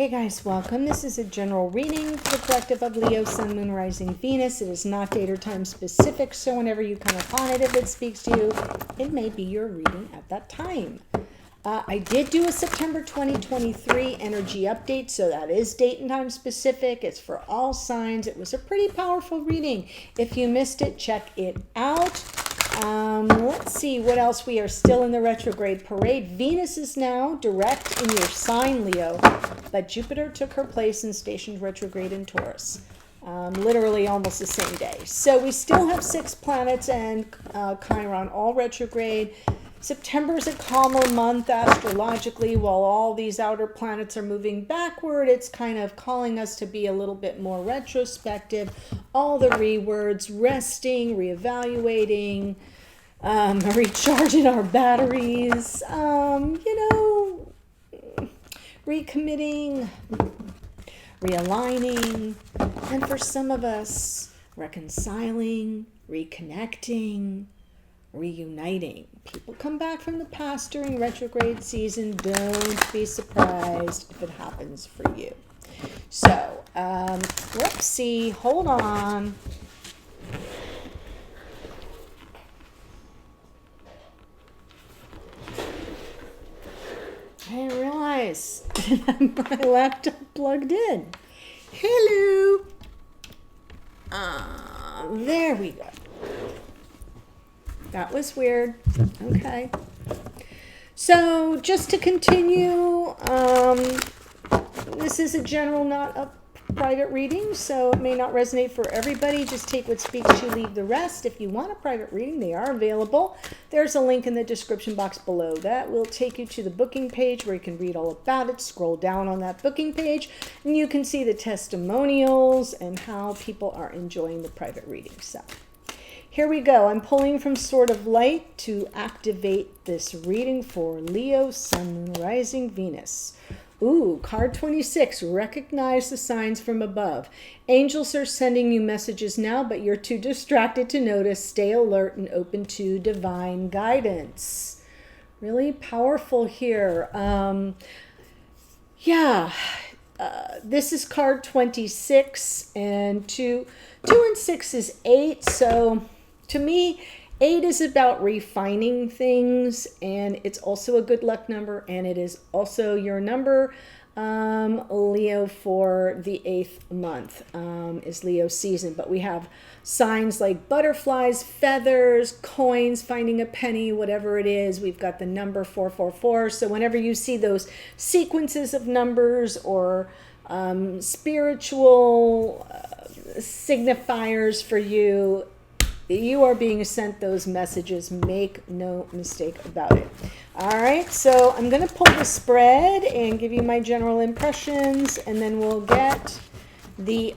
Hey guys, welcome. This is a general reading for the collective of Leo, Sun, Moon, Rising, Venus. It is not date or time specific, so whenever you come upon it, if it speaks to you, it may be your reading at that time. I did do a September 2023 energy update, so that is date and time specific. It's for all signs. It was a pretty powerful reading. If you missed it, check it out. Let's see what else. We are still in the retrograde parade. Venus is now direct in your sign, Leo, but Jupiter took her place and stationed retrograde in Taurus. Literally almost the same day. So we still have 6 planets and Chiron all retrograde. September is a calmer month astrologically. While all these outer planets are moving backward, it's kind of calling us to be a little bit more retrospective. All the rewords, resting, reevaluating, recharging our batteries, recommitting, realigning, and for some of us, reconciling, reconnecting, reuniting. People come back from the past during retrograde season. Don't be surprised if it happens for you. So, let's see. Hold on. I didn't realize my laptop plugged in. Hello. There we go. That was weird. Okay. So just to continue, this is a general, not a private reading, so it may not resonate for everybody. Just take what speaks to you, leave the rest. If you want a private reading, they are available. There's a link in the description box below. That will take you to the booking page where you can read all about it. Scroll down on that booking page, and you can see the testimonials and how people are enjoying the private reading. So here we go. I'm pulling from Sword of Light to activate this reading for Leo, Sun, Moon, Rising, Venus. Ooh, card 26. Recognize the signs from above. Angels are sending you messages now, but you're too distracted to notice. Stay alert and open to divine guidance. Really powerful here. This is card 26, and 2 and 6 is 8, so to me, 8 is about refining things, and it's also a good luck number, and it is also your number, Leo, for the 8th month is Leo season. But we have signs like butterflies, feathers, coins, finding a penny, whatever it is. We've got the number 444. So whenever you see those sequences of numbers or spiritual signifiers for you, you are being sent those messages. Make no mistake about it. All right, so I'm going to pull the spread and give you my general impressions, and then we'll get the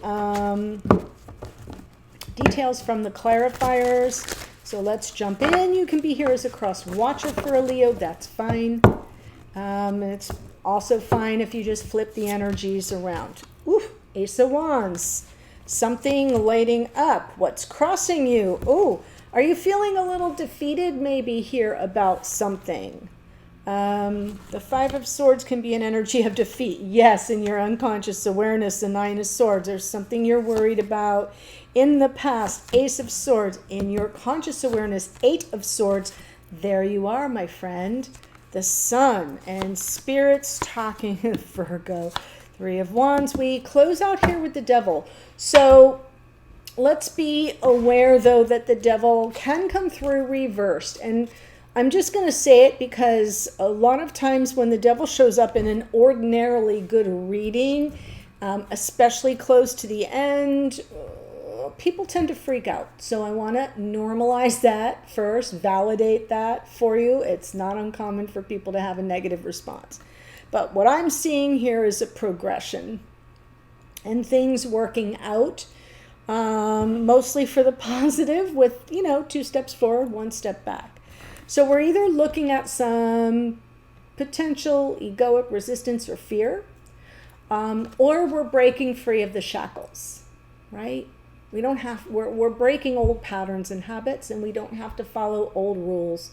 details from the clarifiers. So let's jump in. You can be here as a cross watcher for a Leo. That's fine. It's also fine if you just flip the energies around. Oof, Ace of Wands. Something lighting up. What's crossing you? Oh, are you feeling a little defeated maybe here about something? The 5 of Swords can be an energy of defeat. Yes, in your unconscious awareness, the 9 of Swords. There's something you're worried about in the past. Ace of Swords. In your conscious awareness, 8 of Swords. There you are, my friend. The Sun and spirits talking. Virgo. 3 of Wands. We close out here with the Devil. So let's be aware, though, that the Devil can come through reversed. And I'm just going to say it because a lot of times when the Devil shows up in an ordinarily good reading, especially close to the end, people tend to freak out. So I want to normalize that first, validate that for you. It's not uncommon for people to have a negative response. But what I'm seeing here is a progression and things working out, mostly for the positive with, 2 steps forward, 1 step back. So we're either looking at some potential egoic resistance or fear, or we're breaking free of the shackles, right? We're breaking old patterns and habits, and we don't have to follow old rules.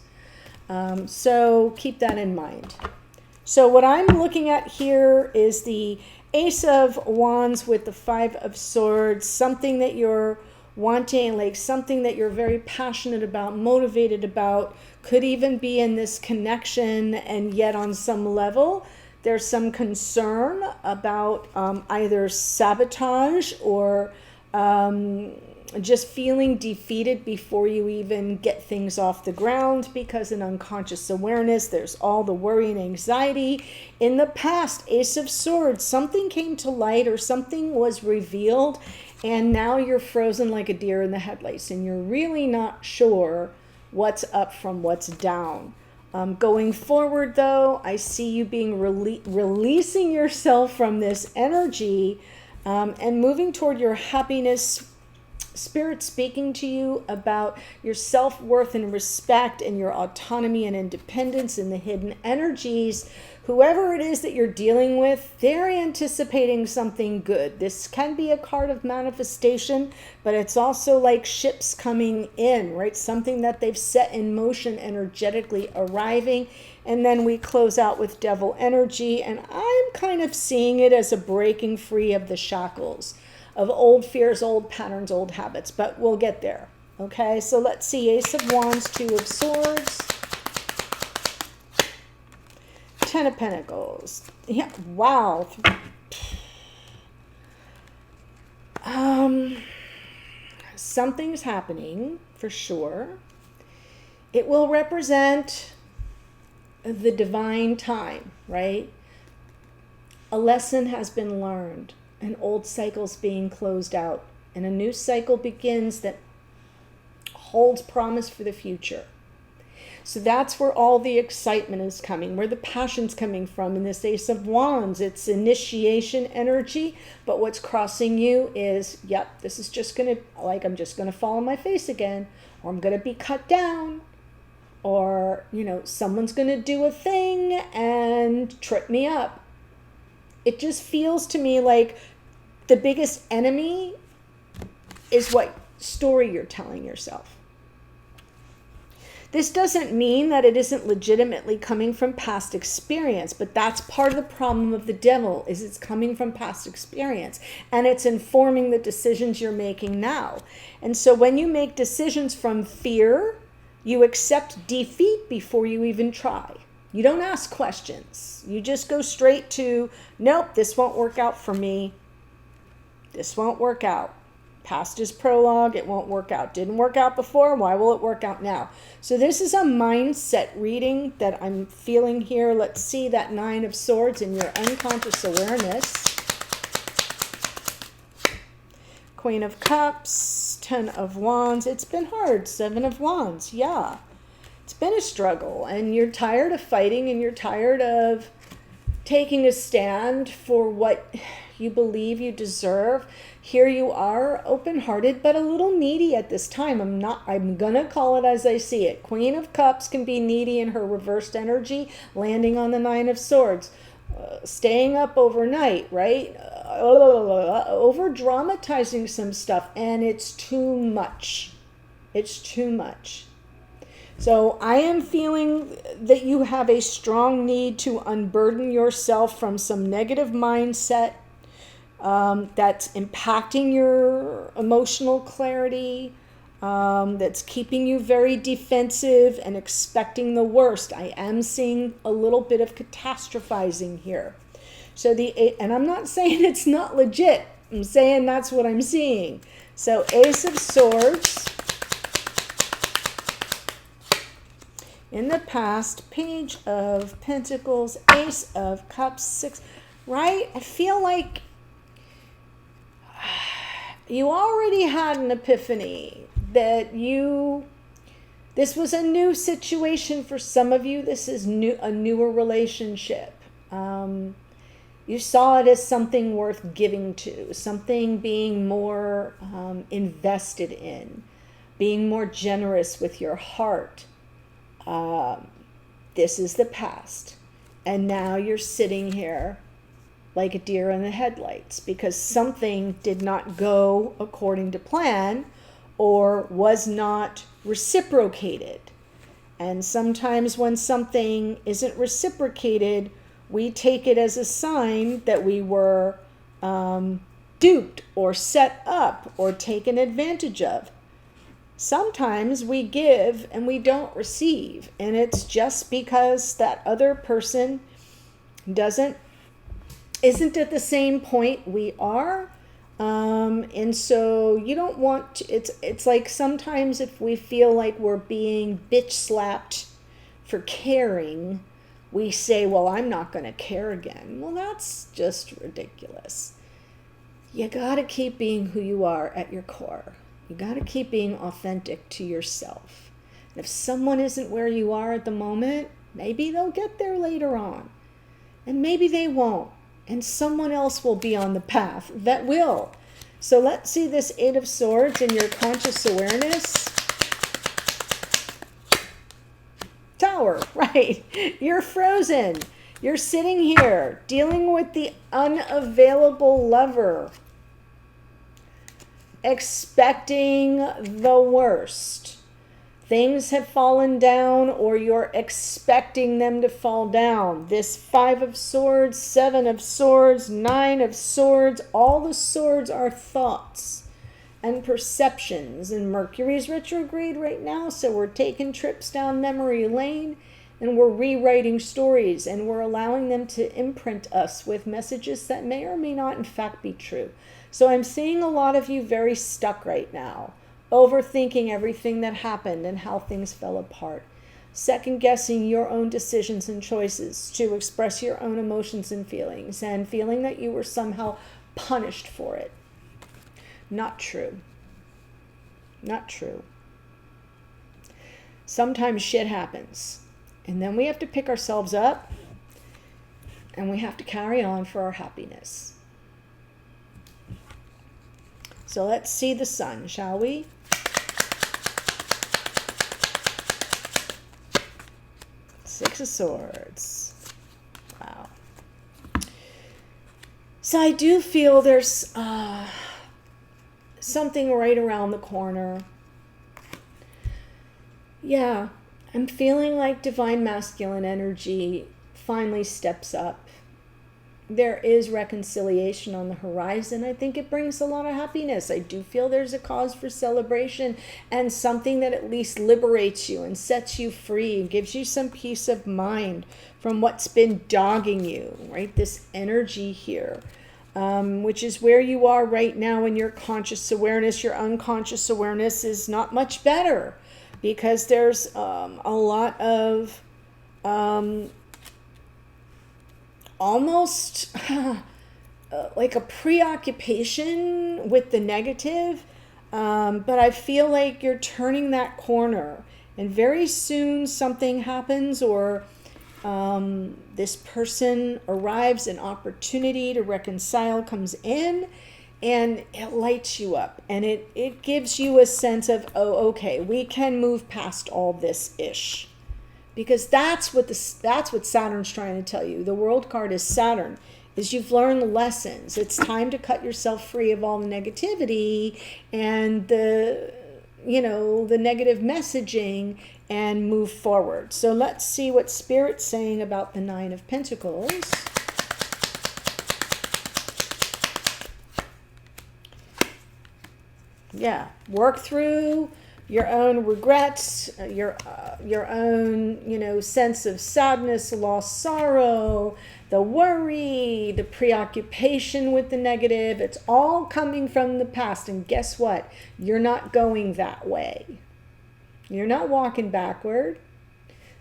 So keep that in mind. So what I'm looking at here is the Ace of Wands with the Five of Swords, something that you're wanting, like something that you're very passionate about, motivated about, could even be in this connection, and yet on some level there's some concern about either sabotage or just feeling defeated before you even get things off the ground, because in unconscious awareness there's all the worry and anxiety. In the past, Ace of Swords, something came to light or something was revealed, and now you're frozen like a deer in the headlights and you're really not sure what's up from what's down. Going forward though, I see you being releasing yourself from this energy and moving toward your happiness. Spirit speaking to you about your self-worth and respect and your autonomy and independence and the hidden energies. Whoever it is that you're dealing with, they're anticipating something good. This can be a card of manifestation, but it's also like ships coming in, right? Something that they've set in motion energetically arriving. And then we close out with Devil energy, and I'm kind of seeing it as a breaking free of the shackles of old fears, old patterns, old habits, but we'll get there. Okay, so let's see. Ace of Wands, Two of Swords, Ten of Pentacles. Yeah, wow. Something's happening for sure. It will represent the divine time, right? A lesson has been learned. An old cycle's being closed out, and a new cycle begins that holds promise for the future. So that's where all the excitement is coming, where the passion's coming from. In this Ace of Wands, it's initiation energy, but what's crossing you is, yep, this is just going to, like, I'm just going to fall on my face again, or I'm going to be cut down, or, you know, someone's going to do a thing and trip me up. It just feels to me like the biggest enemy is what story you're telling yourself. This doesn't mean that it isn't legitimately coming from past experience, but that's part of the problem of the devil, is it's coming from past experience, and it's informing the decisions you're making now. And so when you make decisions from fear, you accept defeat before you even try. You don't ask questions. You just go straight to, nope, this won't work out for me. This won't work out. Past is prologue, it won't work out. Didn't work out before, why will it work out now? So this is a mindset reading that I'm feeling here. Let's see that Nine of Swords in your unconscious awareness. Queen of Cups, Ten of Wands. It's been hard. Seven of Wands, yeah. It's been a struggle, and you're tired of fighting, and you're tired of taking a stand for what you believe you deserve. Here you are, open-hearted, but a little needy at this time. I'm gonna call it as I see it. Queen of Cups can be needy in her reversed energy, landing on the Nine of Swords. Staying up overnight, right? Over-dramatizing some stuff, and it's too much. It's too much. So I am feeling that you have a strong need to unburden yourself from some negative mindset that's impacting your emotional clarity, that's keeping you very defensive and expecting the worst. I am seeing a little bit of catastrophizing here. So and I'm not saying it's not legit. I'm saying that's what I'm seeing. So Ace of Swords. In the past, Page of Pentacles, Ace of Cups, Six, right? I feel like you already had an epiphany that this was a new situation for some of you. This is a newer relationship. You saw it as something worth giving to, something being more invested in, being more generous with your heart. This is the past, and now you're sitting here like a deer in the headlights because something did not go according to plan or was not reciprocated. And sometimes when something isn't reciprocated, we take it as a sign that we were duped or set up or taken advantage of. Sometimes we give and we don't receive, and it's just because that other person isn't at the same point we are. And so you don't want to, it's like sometimes if we feel like we're being bitch slapped for caring, we say, well, I'm not going to care again. Well, that's just ridiculous. You got to keep being who you are at your core. You got to keep being authentic to yourself. And if someone isn't where you are at the moment, maybe they'll get there later on. And maybe they won't. And someone else will be on the path that will. So let's see this Eight of Swords in your conscious awareness. Tower, right. You're frozen. You're sitting here dealing with the unavailable lover, expecting the worst. Things have fallen down, or you're expecting them to fall down. This Five of Swords, Seven of Swords, Nine of Swords, all the swords are thoughts and perceptions. And Mercury's retrograde right now, so we're taking trips down memory lane, and we're rewriting stories, and we're allowing them to imprint us with messages that may or may not in fact be true. So I'm seeing a lot of you very stuck right now, overthinking everything that happened and how things fell apart, second guessing your own decisions and choices to express your own emotions and feelings, and feeling that you were somehow punished for it. Not true. Not true. Sometimes shit happens, and then we have to pick ourselves up, and we have to carry on for our happiness. So let's see the sun, shall we? Six of Swords. Wow. So I do feel there's something right around the corner. Yeah, I'm feeling like divine masculine energy finally steps up. There is reconciliation on the horizon. I think it brings a lot of happiness. I do feel there's a cause for celebration and something that at least liberates you and sets you free and gives you some peace of mind from what's been dogging you, right? This energy here, which is where you are right now in your conscious awareness. Your unconscious awareness is not much better because there's a lot of almost like a preoccupation with the negative, but I feel like you're turning that corner, and very soon something happens, or this person arrives, an opportunity to reconcile comes in, and it lights you up, and it gives you a sense of, oh, okay, we can move past all this ish. Because that's what Saturn's trying to tell you. The World card is Saturn, is you've learned the lessons. It's time to cut yourself free of all the negativity and the negative messaging and move forward. So let's see what Spirit's saying about the Nine of Pentacles. Yeah, work through your own regrets, your own, sense of sadness, loss, sorrow, the worry, the preoccupation with the negative. It's all coming from the past. And guess what? You're not going that way. You're not walking backward.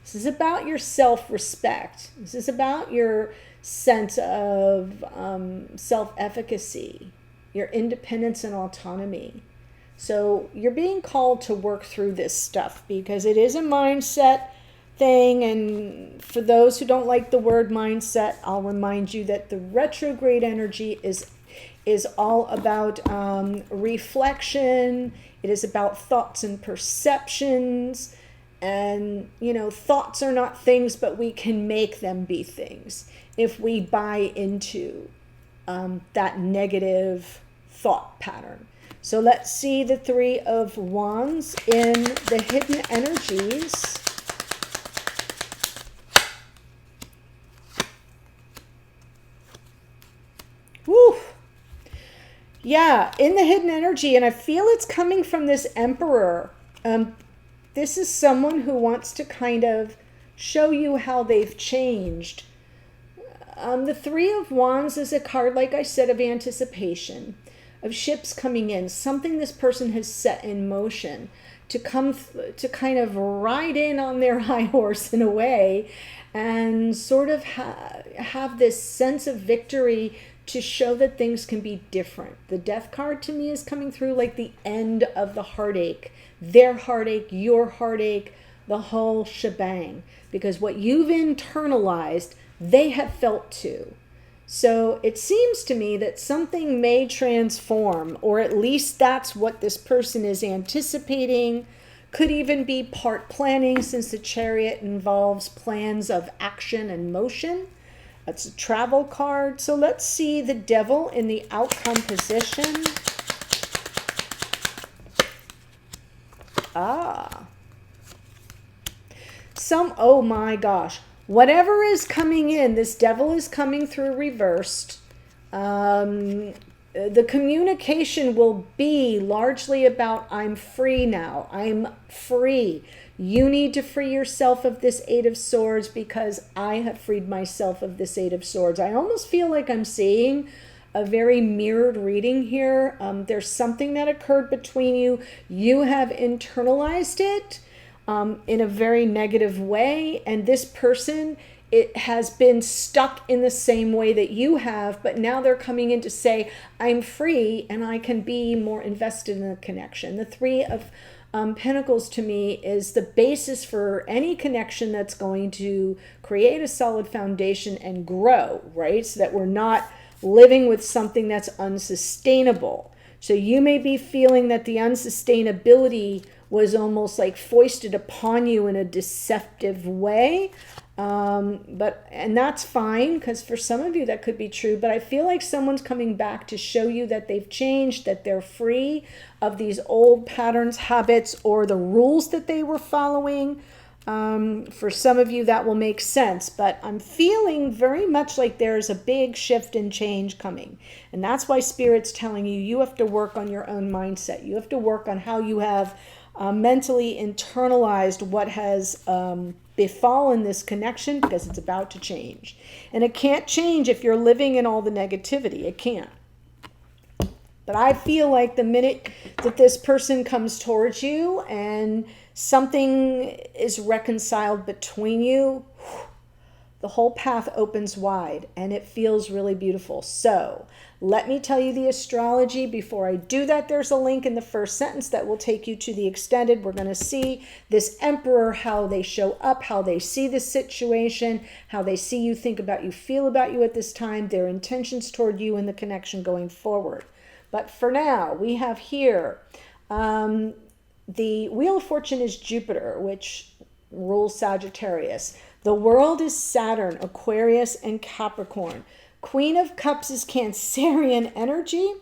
This is about your self-respect. This is about your sense of self-efficacy, your independence and autonomy. So you're being called to work through this stuff because it is a mindset thing. And for those who don't like the word mindset, I'll remind you that the retrograde energy is all about reflection. It is about thoughts and perceptions. And, thoughts are not things, but we can make them be things if we buy into that negative thought pattern. So let's see the Three of Wands in the hidden energies. Yeah, in the hidden energy, and I feel it's coming from this Emperor. This is someone who wants to kind of show you how they've changed. The Three of Wands is a card, like I said, of anticipation, of ships coming in, something this person has set in motion to come to kind of ride in on their high horse in a way, and sort of have this sense of victory to show that things can be different. The Death card to me is coming through like the end of the heartache, their heartache, your heartache, the whole shebang, because what you've internalized, they have felt too. So it seems to me that something may transform, or at least that's what this person is anticipating. Could even be part planning, since the Chariot involves plans of action and motion. That's a travel card. So let's see the Devil in the outcome position. Oh my gosh. Whatever is coming in, this Devil is coming through reversed. The communication will be largely about, I'm free now. I'm free. You need to free yourself of this Eight of Swords because I have freed myself of this Eight of Swords. I almost feel like I'm seeing a very mirrored reading here. There's something that occurred between you. You have internalized it in a very negative way, and this person, it has been stuck in the same way that you have, but now they're coming in to say, I'm free and I can be more invested in the connection. The Three of Pentacles to me is the basis for any connection that's going to create a solid foundation and grow, right? So that we're not living with something that's unsustainable. So you may be feeling that the unsustainability was almost like foisted upon you in a deceptive way. And that's fine, because for some of you that could be true, but I feel like someone's coming back to show you that they've changed, that they're free of these old patterns, habits, or the rules that they were following. For some of you that will make sense, but I'm feeling very much like there's a big shift and change coming. And that's why Spirit's telling you, you have to work on your own mindset. You have to work on how you have mentally internalized what has befallen this connection, because it's about to change. And it can't change if you're living in all the negativity. It can't. But I feel like the minute that this person comes towards you and something is reconciled between you, the whole path opens wide and it feels really beautiful. So let me tell you the astrology. Before I do that, there's a link in the first sentence that will take you to the extended. We're going to see this Emperor, how they show up, how they see the situation, how they see you, think about you, feel about you at this time, their intentions toward you and the connection going forward. But for now, we have here, the Wheel of Fortune is Jupiter, which rules Sagittarius. The world is Saturn, Aquarius, and Capricorn. Queen of Cups is Cancerian energy.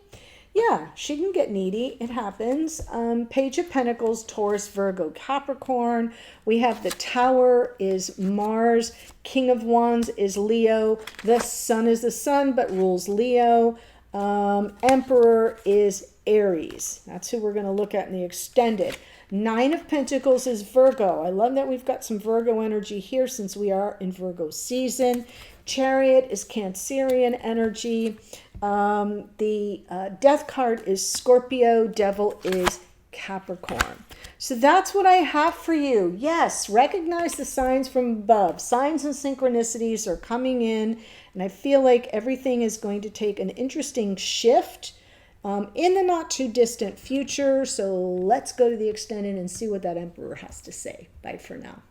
Yeah, she can get needy. It happens. Page of Pentacles, Taurus, Virgo, Capricorn. We have the Tower is Mars. King of Wands is Leo. The Sun is the Sun, but rules Leo. Emperor is Aries. That's who we're going to look at in the extended. Nine of Pentacles is Virgo. I love that we've got some Virgo energy here since we are in Virgo season. Chariot is Cancerian energy. The Death card is Scorpio. Devil is Capricorn. So that's what I have for you. Yes, recognize the signs from above. Signs and synchronicities are coming in, and I feel like everything is going to take an interesting shift in the not too distant future. So let's go to the extended and see what that Emperor has to say. Bye for now.